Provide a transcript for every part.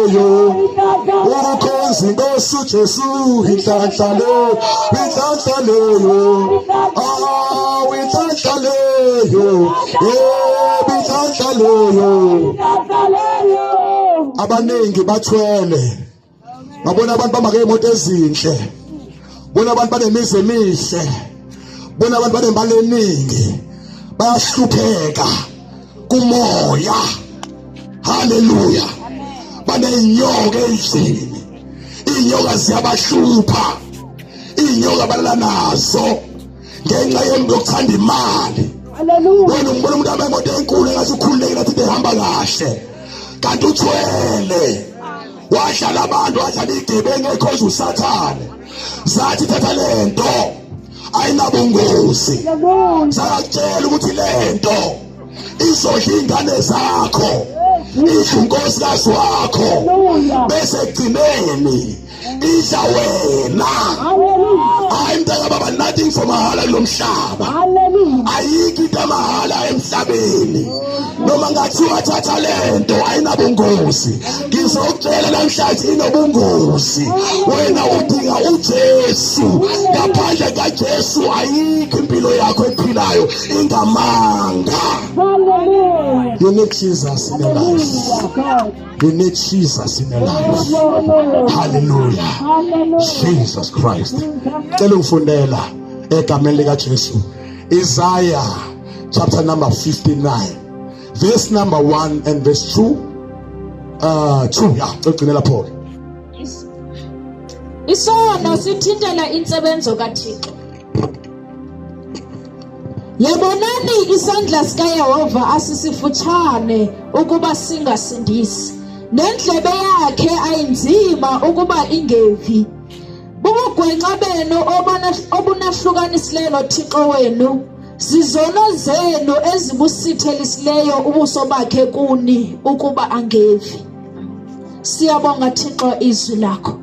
leyo ukukhoza inkosi uJesu inhlanhla leyo inhlanhla leyo inhlanhla leyo inhlanhla leyo abaningi bathwele babona abantu bamake imoto ezinhle bona abantu banemizi emihle bona abantu banemali eningi bayahlupheka kumoya haleluya baneyinyoka ezini inyoka ziyabahlupha inyoka balala nazo ngenxa yokuthanda imali haleluya wena umbona umuntu abemoto enkulu engathi ukhululekile athi behamba kahle kanti uthwele wahlala abantu wahlala igebengu ekhoza usathane zathi thatha lento ayinabungozi sayakutshela ukuthi lento izodla ingane zakho idla unkosikazi wakho bese egcineni idla wena hayi mntaka baba nothing for mahala kulo mhlaba ayikho into amahala emhlabeni noma ngathiwa thatha lento ayinabungozi ngizokutshela namhlanje inobungozi wena udinga uJesu ngaphandle kaJesu ayikho impilo yakho ephilayo ingamanga. You need Jesus in your life. You need Jesus in your life. Hallelujah. Jesus Christ. Cela ufundela egameni lika Jesu. Isaiah chapter number 59 verse number 1 and verse 2. 2 yeah, ugcinela Paul. Isono sithintela insebenzo kaThixo. Yebonani isandla sikaYehova asisifutshane ukuba singasindisi nendlebe yakhe ayinzima ukuba ingevi. Bubugwenxa benu obunahlukanisileyo Thixo wenu zizono zenu ezibusithelisileyo ubuso bakhe kuni ukuba angevi. Siyabonga Thixo izwi lakho.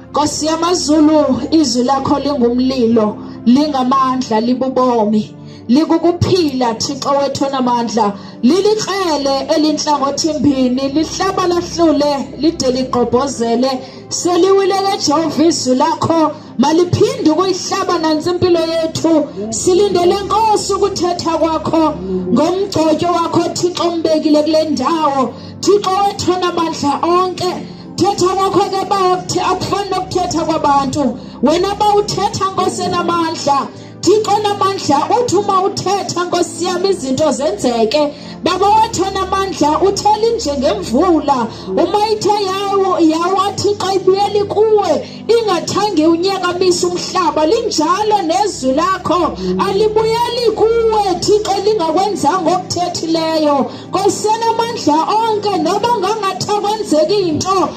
Nkosi yamazulu izwi lakho lingumlilo lingamandla libubomi likukuphila Thixo wethu namandla lilikrele elinhlangothi imbini lihlaba lahlule lide ligqobhozele seliwilele Jehova izwi lakho maliphinde ukuyihlaba nansi impilo yethu silindele Nkosi ukuthetha kwakho ngomgcotho wakho Thixo umbekile kule ndawo Thixo wethu namandla onke thetha kwakho ke bathi akufani nokuthetha kwabantu wena bawuthetha Nkosi namandla Thixo namandla uthi uma uthetha Nkosi yami izinto zenzeke baba wethu namandla uthela njengemvula uma ithe yawo Thixo ibuyeli kuwe ingathange unyakamisa umhlaba linjalo nezwi lakho alibuyeli kuwe Thixo lingakwenzanga okuthethileyo Nkosi namandla onke noba ngangathi kwenzeka into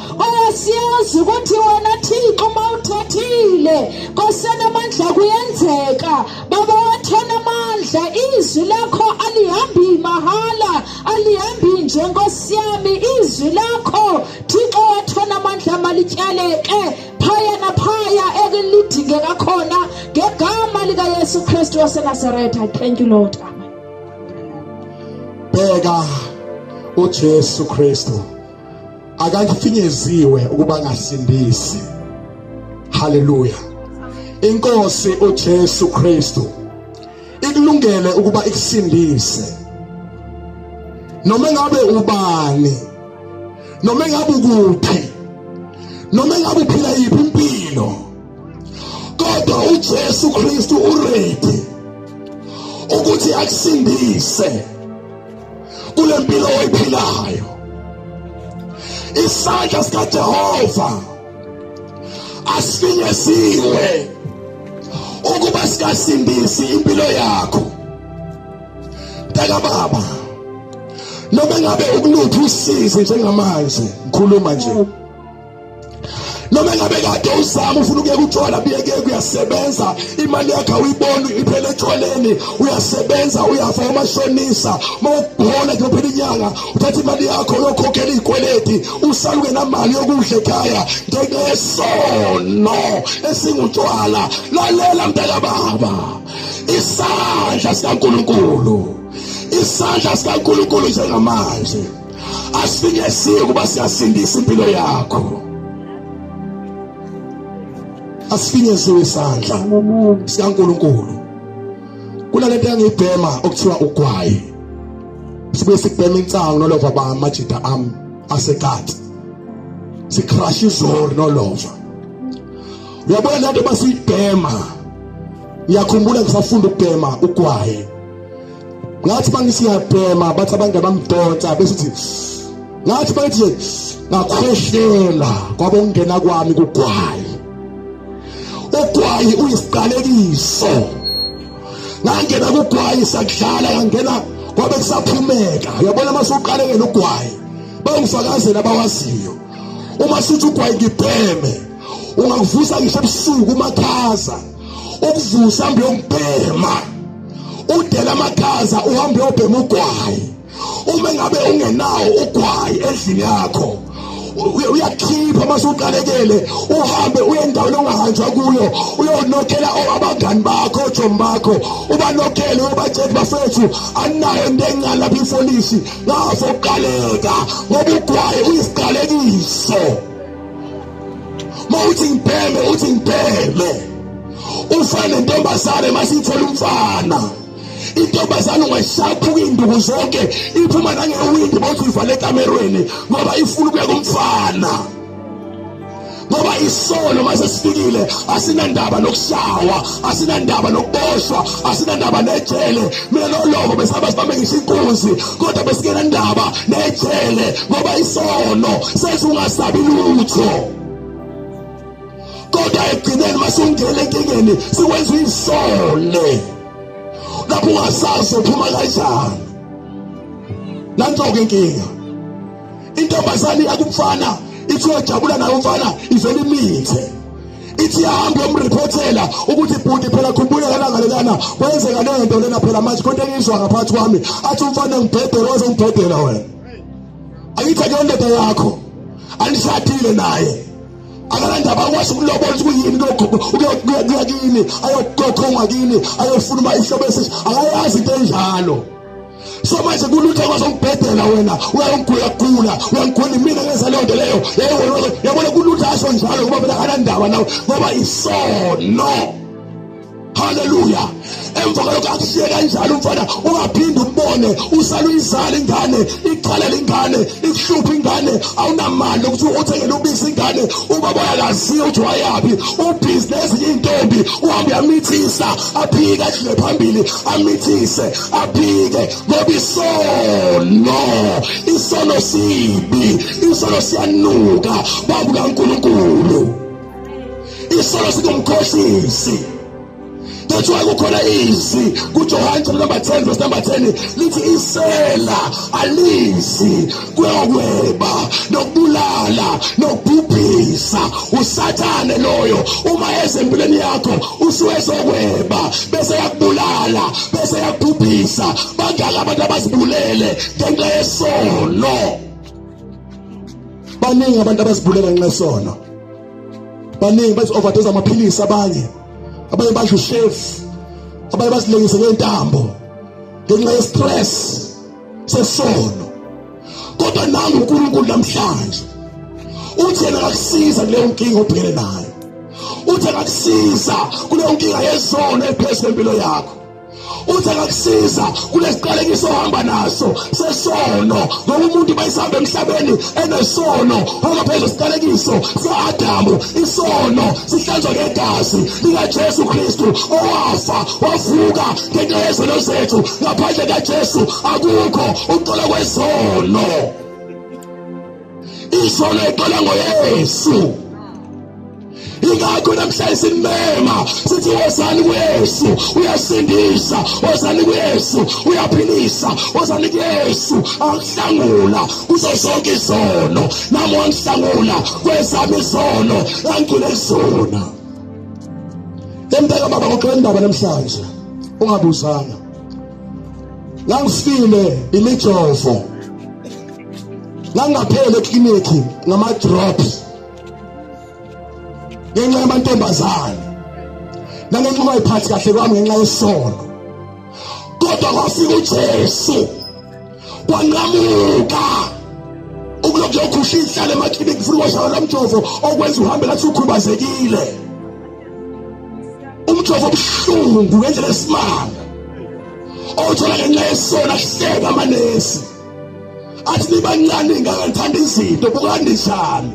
siyazi ukuthi wena Thixo uma uthethile Nkosi namandla kuyenzeka baba wethu namandla izwi lakho alihambi mahala alihambi nje Nkosi yami izwi lakho Thixo wethu namandla malityaleke phaya naphaya ekulidingeka khona ngegama lika Yesu Kristu waseNazaretha. I thank you Lord. Amen. Bheka uJesu Kristu akafinyeziwe ukuba ngasindisi. Hallelujah. Inkosi uJesu Kristu ikulungele ukuba ikusindise noma ngabe ubani noma ngabe ukuphi noma ngabe uphila yiphi impilo kodwa uJesu Kristu uready ukuthi akusindise kule mpilo oyiphilayo. Isandla sikaJehova asifinyeziwe ukuba sikasindisi impilo yakho. Mntaka baba noma ngabe ukuluphi usizi njengamanje ngikhuluma nje noma ngabe kade uzama ufuna ukuyeka utshwala biyeke kuyasebenza imali yakhe uyibona iphele etshwaleni uyasebenza uyafa umashonisa mawubona kuphela inyanga uthatha imali yakho uyokhokhela izikweleti usaluke namali yokudla ekhaya ngenxa yesono esingutshwala. Lalela mntaka baba isandla sikaNkulunkulu isandla sikaNkulunkulu njengamanje asifinyezile ukuba siyasindisa impilo yakho. Asifinyeziwe isandla sikaNkulunkulu. Kunalento engiyibhema okuthiwa ugwayi. Sibuye sikubhema insangu nolova bamajida asekati. Sikrash izori nolova. Uyabona lento basiyibhema. Ngiyakhumbula ngisafunda ukubhema ugwayi. Ngathi bangisiyabhema bathi abantu abamdonsa besithi ngathi bathi ngakhwehlela kwabo ungena kwami kugwayi. Ugwayi uyisiqalekiso. Ngangena kugwayi sakudlala ngangena kwabe kusaphumeka. Uyabona masuqalekela ugwayi bangifakazela abawaziyo. Uma sithi ugwayi ngibheme ungakuvusa ngisho ebusuku umakhaza ukuvusa hambe uyongibhema udela amakhaza uhambe uyobhema ugwayi. Uma ngabe ungenawo ugwayi endlini yakho uyakhipha masuqalekele uhambe uye endaweni ongahanjwa kuyo uyonokela abangani bakho ojomi bakho ubanokele ubatshela bafethu anayo into encane lapha ifolisi ngafo uqaleka ngoba ugwayi uyisiqalekiso. Mawuthi ngibheme ufana nentombazane masithola umfana. Intombazane ungashaphuka induku zonke iphuma nangewindi bothi ivale ekamerweni ngoba ifuna ukuya kumfana. Ngoba isolo mase sifikile asinandaba nokushawa, asinandaba nokuboshwa, asinandaba nejele. Mina nolovo besaba sibambe ngisho inkunzi kodwa besikena ndaba nejele ngoba isono sethi ungasabi lutho. Kodwa egcineni masungena enkingeni sikwenza isole. Lapho ungasazi uphuma kanjani. Nanto-ke inkinga. Intombazane yakumfana ithi uyajabula naye umfana ivele imithe. Ithi yahamba yomreportela ukuthi ibhuti phela khumbula ngalanga lelana kwenzeka lento lena phela manje konke engizwa ngaphathi kwami athi umfana ngibhedela wazongibhedela wena. Ayithi akuyondoda yakho anishadile naye. Akalanda bakwazi ukulobola ukuyini ukuya kini ayogoqonga kini ayofuna ihlobo esithi akayazi into enjalo. So manje kulutho kwazongibhedela wena uyangigula uyangigula mina ngenza leyo nto leyo yabona kulutho asho njalo ngoba phela akanandaba nawe ngoba isono. Hallelujah. Emva kwalokho akushiye kanjalo umfana ungaphinde umbone usala uyizala ingane iqhalela ingane ikuhlupha ingane awunamandla ukuthi uthengele ubisi ingane ubaba uyalaziya ukuthi wayapi ubhizinesi intombi uhambe yamithisa aphike adlule phambili amithise aphike ngoba isono sibi isono siyanuka babu kaNkulunkulu isono sikumkhohlisi. That's why kukhona izwi kuJohn chapter number 10 verse number 10 lithi isela alisi kwekweba nokubulala nokubhubhisa usathane loyo uma ezempilweni yakho usuwezokweba bese yakubulala bese yakubhubhisa bangaka abantu abazibulele ngenxa yesono. Baningi abantu abazibulela ngenxa yesono. Baningi bathi overdose amaphilisi abanye abanye basho chef abanye basilengise ngentambo ngenxa ye-stress sesono. Kodwa nangu uNkulunkulu namhlanje uthi yena akakusiza kuleyo nkinga obhekene nayo. Uthi akakusiza kuleyo nkinga yesono ephezu kwempilo yakho. Uthi akakusiza kulesiqalekiso ohamba naso sesono ngoba umuntu bayisahamba emhlabeni enesono ongaphezu kwesiqalekiso se-Adamu. Isono sihlanzwa ngegazi likaJesu Kristu owafa wavuka ngenxa yezono zethu. Ngaphandle kaJesu akukho ukuxola kwesono. Isono iqala ngoYesu. Ingakho namhlanje simema sithi wozani kuYesu uyasindisa, wozani kuYesu uyaphilisa, wozani kuYesu akuhlangula kuzo zonke izono. Nami wangihlangula kwezami izono angigcine izona. Emntaka baba ngoqala indaba namhlanje ungabuzanga. Ngangifile imijovo ngangaphele ekliniki ngama-drops ngenxa yamantombazane nangenxa ungayiphathi kahle kwami ngenxa yesono. Kodwa kwafika uJesu kwanqamuka kuyokhusha ihlale emaklinikhi futhi kwashaya lamjovo okwenza uhambe lathi ukhubazekile. Umjovo obuhlungu ngendlela esimanga othola ngenxa yesona kuhleka amanesi athi nibancane ngakathanda izinto bukani njani.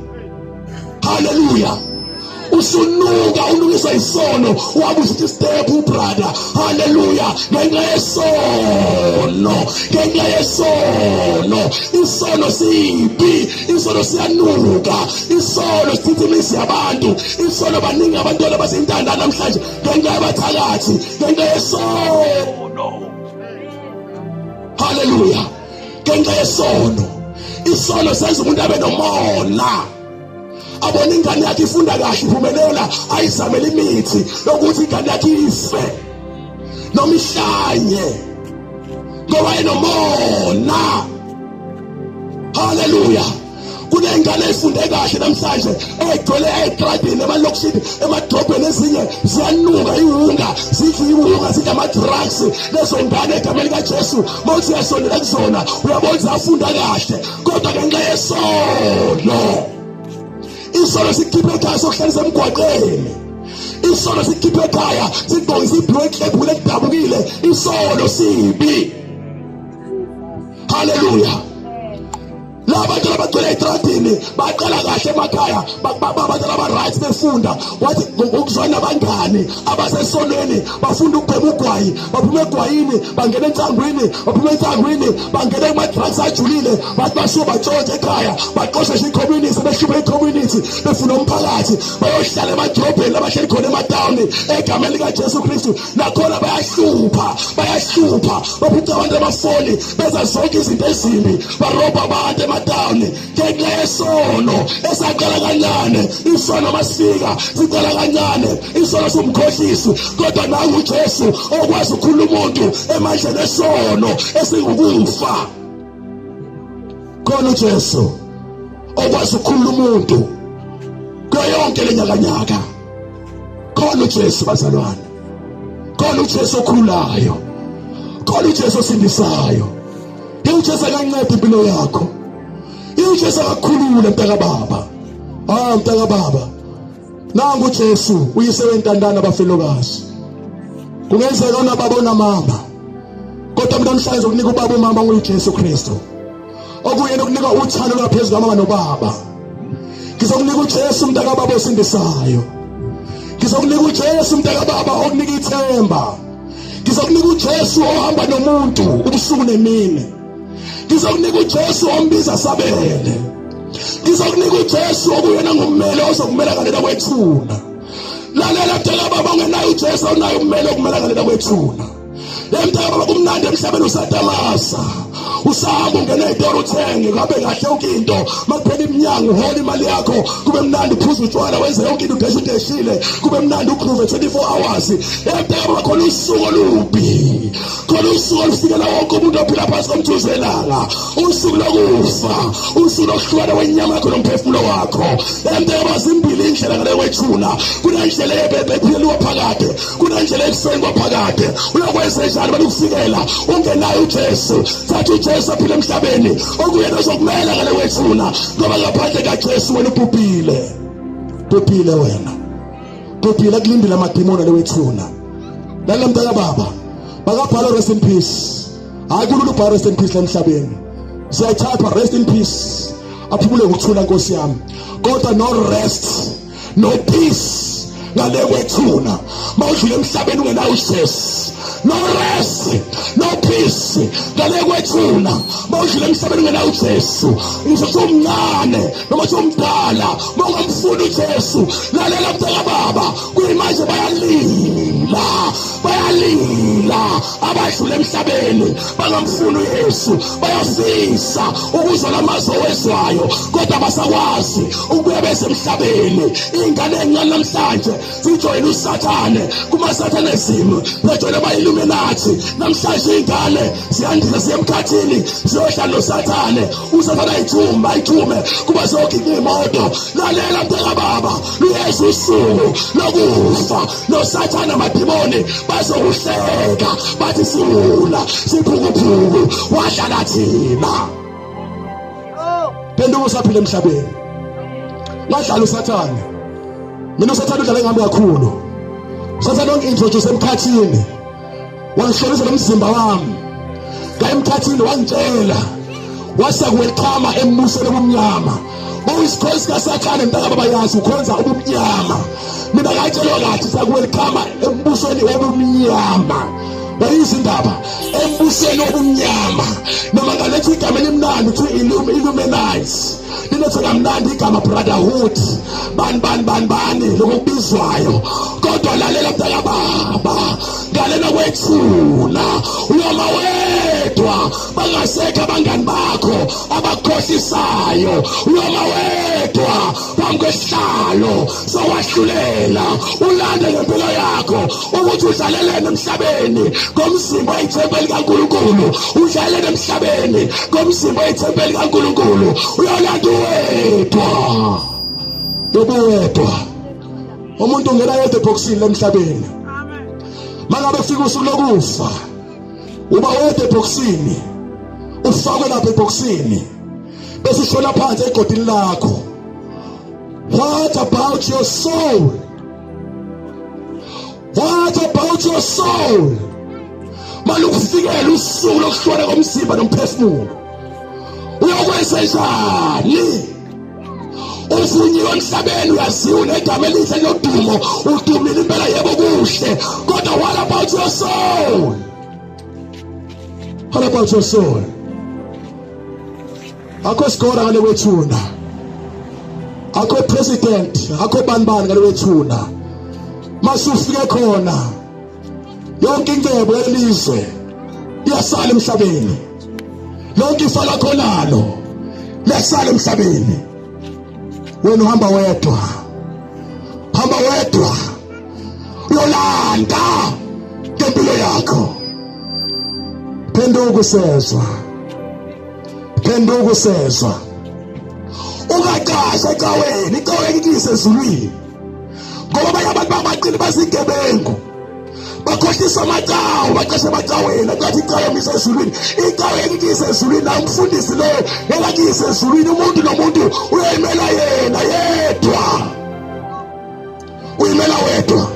Haleluya. Usunuka unukiswa isono wabuza ukuthi step brother. Haleluya. Ngenxa yesono, ngenxa yesono. Isono sibi, isono siyanuka, isono sithithimisa abantu, isono baningi abantwana bazintanda namhlanje ngenxa yabathakathi, ngenxa yesono. Haleluya. Ngenxa yesono. Isono senza umuntu abe nomona. Abona ingane yakhe ifunda kahle iphumelela ayizamela imithi lokuthi ingane yakhe ife noma ihlanye ngoba enomona. Haleluya. Kunengane efunde kahle namhlanje egcwele egradini emalokishini emadrobheni ezinye ziyanuka ihunga zithi ihunga zithi ama-drugs. Lezo ngane egameni kaJesu mawuthi uyasondela kuzona uyabona ziyafunda kahle kodwa ngenxa yesono. Isono sikhiphe ekhaya sokuhlalisa emgwaqeni. Isono sikhiphe ekhaya sigqokisa ibreak lebhule edabukile. Isono sibi. Haleluya. Labantu abagcwele etradini baqala kahle emakhaya abantu aba-right befunda wathi ngokuzwana abangani abasesonweni bafunda ukubhema ugwayi baphuma egwayini bangena entsangwini baphuma entsangwini bangena kuma-drugs ajulile bathi basuke batshontshe ekhaya baqosheshe i-community behluphe i-community befuna umphakathi bayohlala emadrobheni abahleli khona emadawuni egameni likaJesu Kristu. Nakhona bayahlupha baphuca abantu abafoni benza zonke izinto ezimbi barobha abantu emadawuni ngenxa yesono esaqala kancane. Isono masifika siqala kancane. Isono somkhohlisi kodwa nangu uJesu okwazi ukukhulula umuntu emandleni esono esingukufa. Khona uJesu okwazi ukukhulula umuntu kuyo yonke lenyakanyaka. Khona uJesu bazalwane. Khona uJesu okhululayo. Khona uJesu osindisayo. uJesu akanceda impilo yakho. uJesu akakhulule mntaka baba. Mntaka baba. Nangu uJesu uyise wentandana abafelokazi. Kungenzeka unababa onamama. Kodwa namhlanje ukunika ubaba umama nguJesu Kristu. Okuyena ukunika uthando ngaphezulu kamama nobaba. Ngizokunika uJesu mntaka baba osindisayo. Ngizokunika uJesu mntaka baba okunika ithemba. Ngizokunika uJesu ohamba nomuntu ubusuku nemini. Ngizokunika uJesu ombiza sabele. Ngizokunika uJesu okuyena ngummeli ozokumela kalela kwethuna. Lalela mntaka baba ungenayo uJesu onayo ummeli okumela kalela kwethuna. Mntaka baba kumnandi emhlabeni usatamasa. Usahamba ungena edoro uthenge ngabe kahle yonke into makuphela iminyango uhola imali yakho kube mnandi uphuza utshwala wenze yonke into udeshile kube mnandi ukhruve 24 hours. Mntaka baba khona usuku olubi, khona usuku olufikela wonke umuntu ophila phansi komthuzwelanga, usuku lokufa, usuku lokuhlukana kwenyama yakho nomphefumulo wakho. Mntaka baba zimbili indlela ngale kwethuna. Kunendlela ephilwa phakade, kunendlela ekuseni kwaphakade. Uyakwenza njani balikufikela ungenayo uJesu. Thatha uJesu aphile emhlabeni okuyena ozokumela ngale wethuna ngoba ngaphandle kaJesu wena ubhubhile. Ubhubhile wena. Ubhubhile kulindile amadimoni le wethuna. Lalela mntaka baba. Bakabhala rest in peace. Hayi kulula ubhala rest in peace emhlabeni. Siyayithatha rest in peace. Aphumule ukuthula Nkosi yami. Kodwa no rest, no peace ngale wethuna. Mawudlule emhlabeni ungenayo uJesu. No rest, no peace ngale kwethuna mawudlule emhlabeni ungenayo uJesu. Ngisho umncane noma umdala mawungamfuni uJesu. Lalela mntaka baba kuyimanje bayalila abadlule emhlabeni bangamfuni uYesu. Bayafisa ukuzwa lamazwi owezwayo kodwa basakwazi ukuya besemhlabeni. Ingane encane namhlanje zijoyina uSathane kumasathanism bejoyina abayilluminati. Namhlanje ingane ziyandisa ziyemkhathini ziyohlala noSathane. uSathane ayithume kuba zokhipha imoto. Lalela mntaka baba uYesu usuku lokufa noSathane amadimoni bazokuhleka bathi siwula siphukuphuku wahlala thina. Phenduka usaphila emhlabeni. Ngadlala uSathane. Mina uSathane udlala ngami kakhulu. Usathane ongintroduce emkhathini. Wangihlolisa nomzimba wami. Emkhathini wangitshela wasakwelkhama embusweni obumnyama. Uyisikhosi kaSathane mntaka baba yazi ukhonza ubumnyama. Mina ngayitshelwa kathi sakwelkhama embusweni obumnyama. Bayizindaba embusweni obumnyama. Noma ngalethi igama elimnandi kuthi Illuminati. Lilethe kamnandi igama brotherhood. Bani lokubizwayo. Kodwa lalela mntaka baba. Ngalela kwethuna uyoma wedwa bangasekho abangani bakho abakhohlisayo uyoma wedwa bamkwesihlalo sowahlulela ulande ngempilo yakho ukuthi udlalelene emhlabeni ngomzimba oyithempeli kaNkulunkulu udlalelene emhlabeni ngomzimba oyithempeli kaNkulunkulu uyolanda wedwa wedwa umuntu ungena yedwa ebhokisini emhlabeni. Mangabe fika usuku lokufa uba wedwa ebhokisini ufakwe lapha ebhokisini bese ushona phansi egodini lakho. What about your soul? What about your soul? Malukufikela usuku lokushona komzimba nomphefumulo uyokwenza njani? Uvunyiwe emhlabeni uyaziwa unegama elihle lodumo udumile impela yebo kuhle kodwa what about your soul? What about your soul? Akho sikora ngale wethuna, akho president, akho bani ngale wethuna. Masufike khona yonke ingcebo yelizwe iyasala emhlabeni. Lonke ifa lakho nalo lesala emhlabeni. Wena uhamba wedwa, hamba wedwa uyolanda ngempilo yakho. Phenduka usezwa, phenduka usezwa. Ungaqasha ecaweni, icaweni ikise ezulwini. Ngoba abanye abantu bamaqini bazigebengu bakhohlisa amacawu baqashe amacaweni akathi icawe emisa ezulwini. Icaweni ikise ezulwini la umfundisi lo ekakise ezulwini. Umuntu nomuntu uyayimela yena yedwa, uyimela wedwa.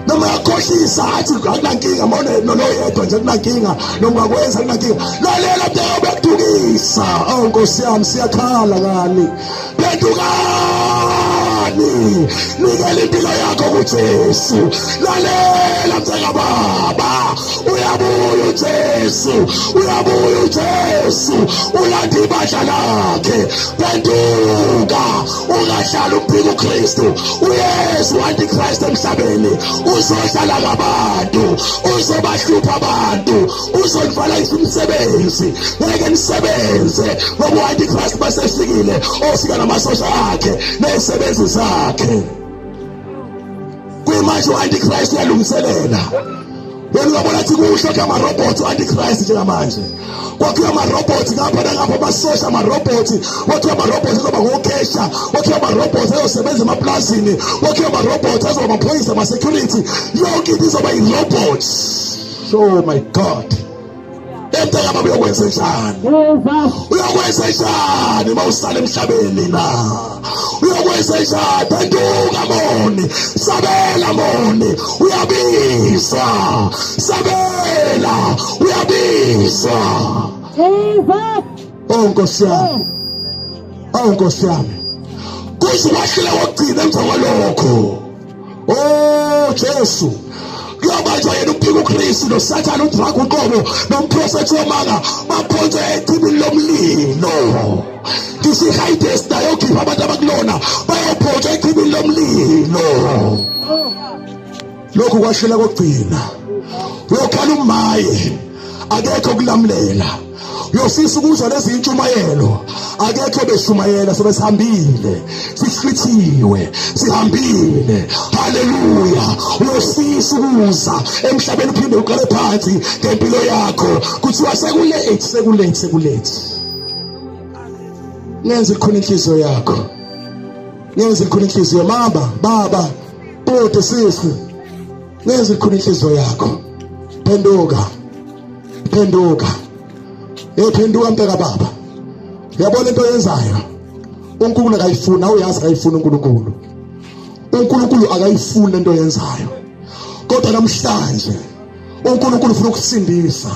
Noma yakhohlisa athi akunankinga mona noyedwa nje kunankinga noma ungakwenza kunankinga. Lalela mntaka bekudukisa. Oh Nkosi yami siyakhala ngani. Phendukani nikela impilo yakho kuJesu. Lalela mntaka baba uyabuya uJesu, uyabuya uJesu ulanda ibandla lakhe. Phenduka ungahlala uphika uKristu. uYesu antichrist emhlabeni uzohlala ngabantu, uzobahlupha abantu, uzonivala imisebenzi. Ngeke nisebenze ngoba uAntichrist basefikile ofika namasosha akhe nezisebenzi zakhe. Kuyimanje uAntichrist uyalungiselela. Wena uyabona ukuthi kuhle kamarobot uAntichrist njengamanje. Kwakhiwa amarobot ngapha nangapha amasosha amarobot. Kwakhiwa amarobot azoba ngokhesha. Kwakhiwa amarobot ayosebenza emaplazini. Kwakhiwa amarobot azoba amaphoyisa ama-security. Yonke into izoba i-robots. Oh my God. Emntaka baba uyokwenza njani? Uyokwenza njani mawusala emhlabeni la? Uyokwenza njani? Phenduka moni, sabela moni, uyabizwa. Sabela, uyabizwa. Oh Nkosi yami, oh Nkosi yami, kuziwahlula wokugcina emva kwalokho. Oh Jesu, kuyabanjwa yena uphika uKristu noSathane udrag uqobo nomprofethi womanga baphonjwe echibini lomlilo. Ngisho i-Hades nayo yokhipha abantu abakulona bayophonjwa echibini lomlilo. Lokhu kwashela kokugcina uyokhala umaye akekho kulamulela. Uyofisa ukuzwa lezi intshumayelo akekho beshumayela sebesihambile sihlwithiwe sihambile. Haleluya. Uyofisa ukuza emhlabeni uphinde uqale phansi ngempilo yakho kuthiwa sekulate. Ngenze khona inhliziyo yakho, ngenze khona inhliziyo mama baba bode sisi, ngenze khona inhliziyo yakho. Phenduka, phenduka. Phenduka mntaka baba Uyabona into yenzayo uNkulunkulu akayifuna uyazi akayifuna uNkulunkulu akayifuna into yenzayo kodwa namhlanje uNkulunkulu ufuna ukusindisa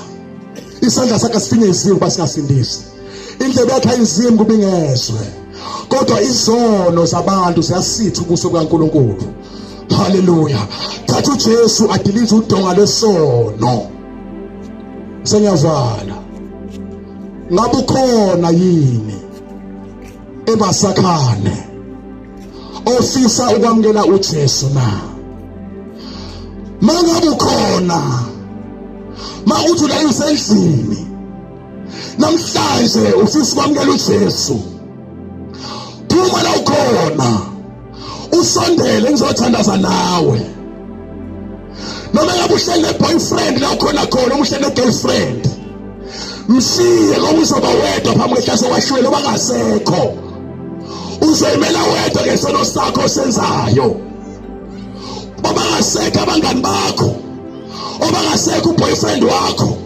isandla sakhe sifinyeziwe basingasindisi indlebe yakhe ayizimi kubingezwe kodwa izono zabantu ziyasitha ubuso bukaNkulunkulu. Haleluya. Thatha uJesu adilize udonga lesono. Sengiyavala ngabe ukhona yini ebasakhane ofisa ukwamukela uJesu na? Mangabe ukhona mawuthi la usendlini namhlanje ufisa ukwamukela uJesu, phuma la ukhona usondele ngizothandaza nawe. Noma ngabe uhleli ne-boyfriend la ukhona khona, uhleli ne-girlfriend, mshiye ngoba uzoba wedwa phambi kwehlazo washwele bangasekho. Uzoyimela wedwa ngesono sakho osenzayo. Obangasekho abangani bakho, obangasekho uboyfriend wakho,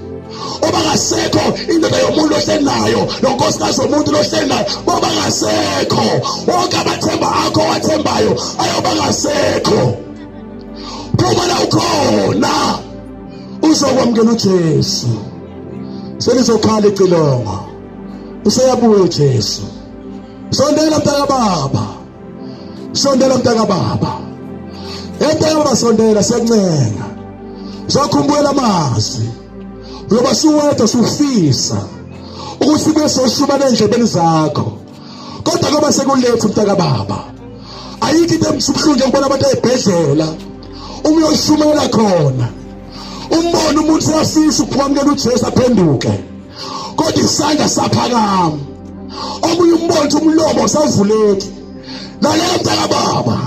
obangasekho indoda yomuntu ohleli nayo, nonkosikazi womuntu ohleli nayo, obangasekho wonke abathemba akho wathembayo ayobangasekho. Phuma la ukhona uzokwamukela uJesu. Selizokhala icilongo useyabuya uJesu. Sondela mntaka baba, sondela mntaka baba, mntaka baba, sondela siyakuncenga. Uzokhumbula amazwi uyoba suwedwa sufisa ukuthi sibe soshubana endlebeni zakho, kodwa ngoba sekuletha mntaka baba ayikho into emsubuhlunje ngibona abantu ezibhedlela umuyoshumayela khona umbone umuntu siyafisa ukukwamukela uJesu aphenduke kodwa isandla saphakama. Omunye umbone umlomo usavuleki naleyo mntaka baba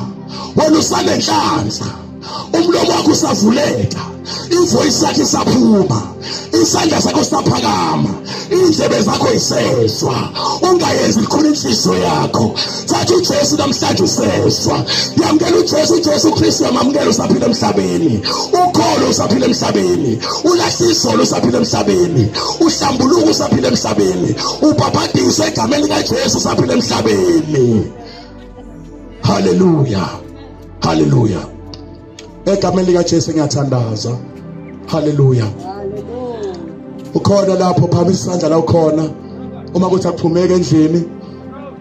wena usanenhlanhla umlomo wakho usavuleka, ivoice yakho isaphuma, isandla sakho sisaphakama, indlebe zakho iseswa, ungayenzi likhona inhliziyo yakho. Thatha uJesu namhlanje useswa, yamukela uJesu. uJesu Kristu yamamukela usaphila emhlabeni, ukholo usaphila emhlabeni, ulahla izolo usaphila emhlabeni, uhlambuluka usaphila emhlabeni, ubhabhadiswe egameni likaJesu usaphila emhlabeni. Haleluya, haleluya. Egameni likaJesu ngiyathandaza. Haleluya. Ukhona lapho phambi isandla la ukhona, uma kuthi akuphumeke endlini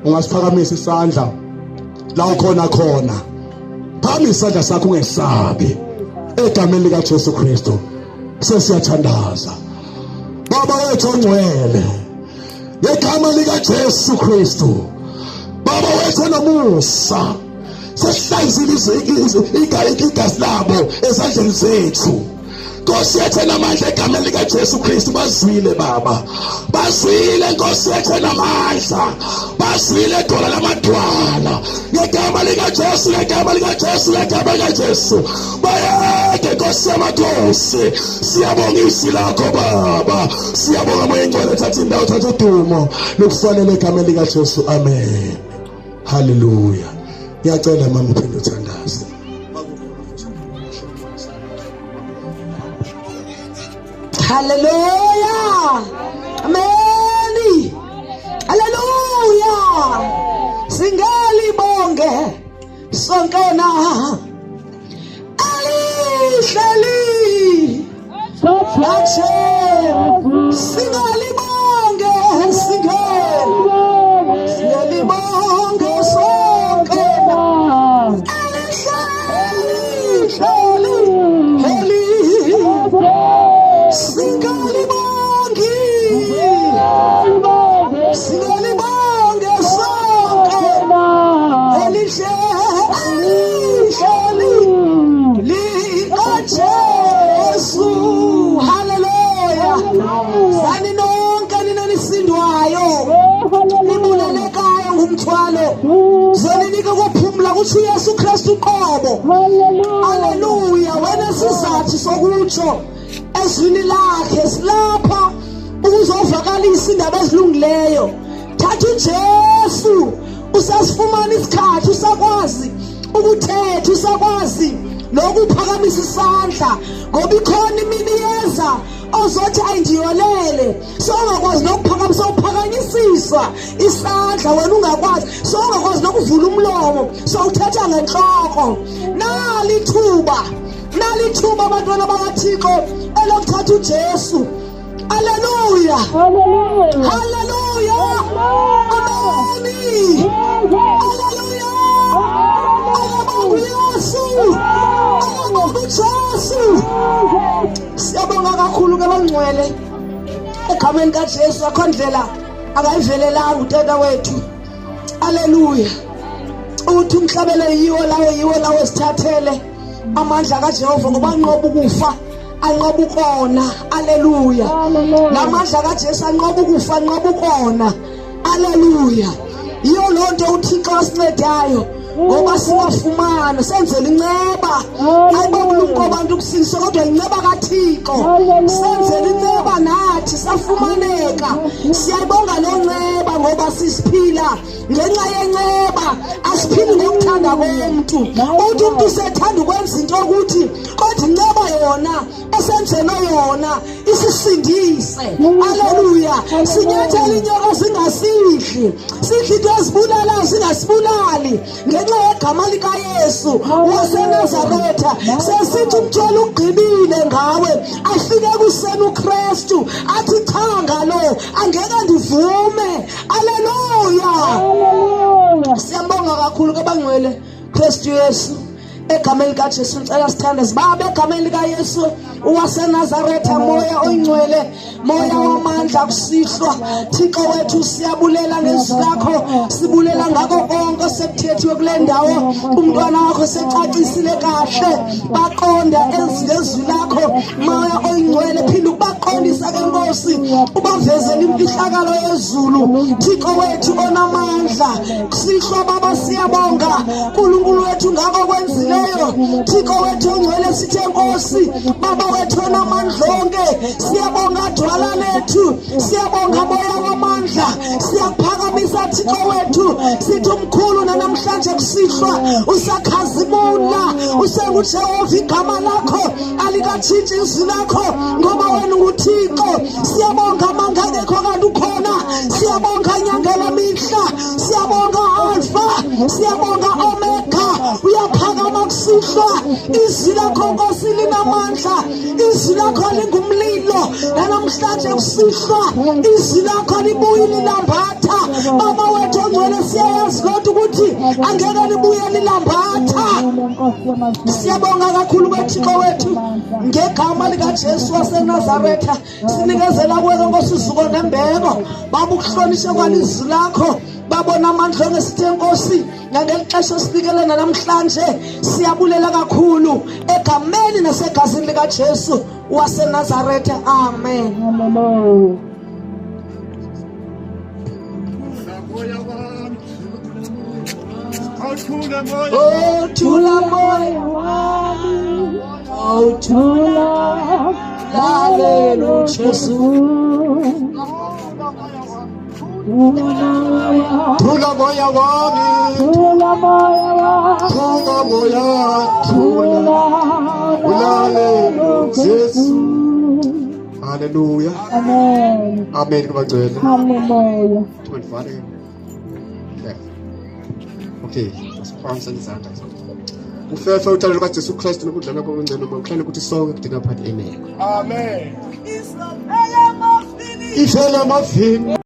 ungasiphakamisa isandla la ukhona khona, phambi isandla sakho ungesabi. Egameni likaJesu Kristu sesiyathandaza. Baba wethu ongcwele, ngegama likaJesu Kristu, Baba wethu nomusa, sesihlanzile igazi labo ezandleni zethu. Nkosi yethu namandla egameni likaJesu Kristu bazwile Baba, bazwile Nkosi yethu namandla, bazwile idwala lamadwala ngegama likaJesu, ngegama likaJesu, ngegama likaJesu. Bayeke Nkosi yamakhosi, siyabonga izwi lakho Baba, siyabonga Moya Ngcwele, thatha indawo, thatha udumo nokufanele egameni likaJesu. Amen. Haleluya. Ngiyacela mama uphinde uthandaze. Hallelujah. Amen. Hallelujah. Singali bonge sonkena alihleli sotshe singali bonge singali bonge sonkena alihleli singali bonge sonkena Jesu. Hallelujah. Zani nonke ninisindwayo nibulelekayo ngumthwalo zoninike kuphumula kuthi Yesu Kristu uqobo. Hallelujah. Wena sizathu sokutsho ezwini lakhe silapha ukuzovakalisa indaba ezilungileyo. Thatha uJesu usasifumana isikhathi, usakwazi ukuthetha, usakwazi lokuphakamisa isandla, ngoba ikhona imini yeza ozothi ayindiyolele, sowungakwazi nokuphakamisa uphakanyisisa isandla wena ungakwazi, sowungakwazi nokuvula umlomo, sowuthetha ngenhloko. Nalithuba abantwana bakaThixo elokuthatha uJesu. Haleluya, haleluya, amen, haleluya, akabonga uYesu, akabonga uJesu. Siyabonga kakhulu ke bangcwele, egameni kaJesu akho ndlela akayivelelanga utata wethu. Haleluya, uthi umhlabele yiwo lawo esithathele amandla kaJehova ngoba anqoba ukufa, anqoba ukona. Haleluya, namandla kaJesu anqoba ukufa, anqoba ukona. Haleluya, yiyo loo nto uThixo asincedayo ngoba singafumana senzele inceba. Ayibabulumko abantu kusindiswa kodwa inceba kaThixo, senzele inceba nathi safumaneka. Siyayibonga loo nceba ngoba sisiphila ngenxa yenceba, asiphili ngokuthanda komuntu. Uthi umuntu usethanda ukwenza into ukuthi kodwa inceba yona esenzele yona isisindise. Haleluya, sinyathela inyoka zingasidli, sidli into ezibulalayo zingasibulali ngenxa yegama likaYesu waseNazaretha. Sesithi umthwalo ugqibile ngawe, afike kuseni uKristu athi cha ngalo angeke ndivume. Haleluya, siyambonga kakhulu ke bangcwele Kristu Yesu. Egameni likaJesu ngicela sithandaze baba, egameni likaYesu waseNazaretha, moya oyingcwele, moya wamandla kusihlwa. Thixo wethu siyabulela ngezwi lakho, sibulela ngako konke sekuthethiwe kule ndawo. Umntwana wakho secacisile kahle, baqonda ngezwi lakho. Moya oyingcwele phinda ukubaqondisa ke Nkosi, ubavezele imfihlakalo yezulu. Thixo wethu onamandla kusihlwa baba, siyabonga uNkulunkulu wethu ngako kwenzile. Thixo wethu ongcwele sithe Nkosi, baba wethu onamandla onke, siyabonga dwala lethu, siyabonga moya wamandla, siyaphakamisa Thixo wethu, sithi umkhulu namhlanje kusihlwa usakhazimula, usenguJehova, igama lakho alikatshintshi izwi lakho ngoba wena nguThixo. Siyabonga manga ngekho kanti ukhona, siyabonga nyangela mihla, siyabonga Alpha, siyabonga Omega, uyaphakama kusihlwa. Izwi lakho Nkosi linamandla, izwi lakho lingumlilo namhlanje kusihlwa, izwi lakho libuye lilambatha. Baba wethu ongcwele siyayazi kodwa ukuthi angeke libuye lilambatha. Siyabonga kakhulu kweThixo wethu ngegama likaJesu waseNazaretha, sinikezela kuwe Nkosi uzuko nembeko. Baba ukuhlonishwa kwalizwi lakho, babona amandla ngesithe Nkosi ngangeli xesha sinikele namhlanje, siyabulela kakhulu egameni nasegazini likaJesu waseNazaretha. Amen. Hallelujah. Oh, thula moya wami, oh thula, lalela uJesu. Thula moya wami, Thula moya wami, thula moya, thula, ulalela uJesu. Haleluya, Amen. amen kubagcwele. Hallelujah. Tumefanya. Okay, masiphansi izandla. Ufefe uthando lukaJesu Kristu nokudlala kokungcwele ngokuhlala ukuthi sonke kudinga phakathi. Amen. Amen. Ifela mafini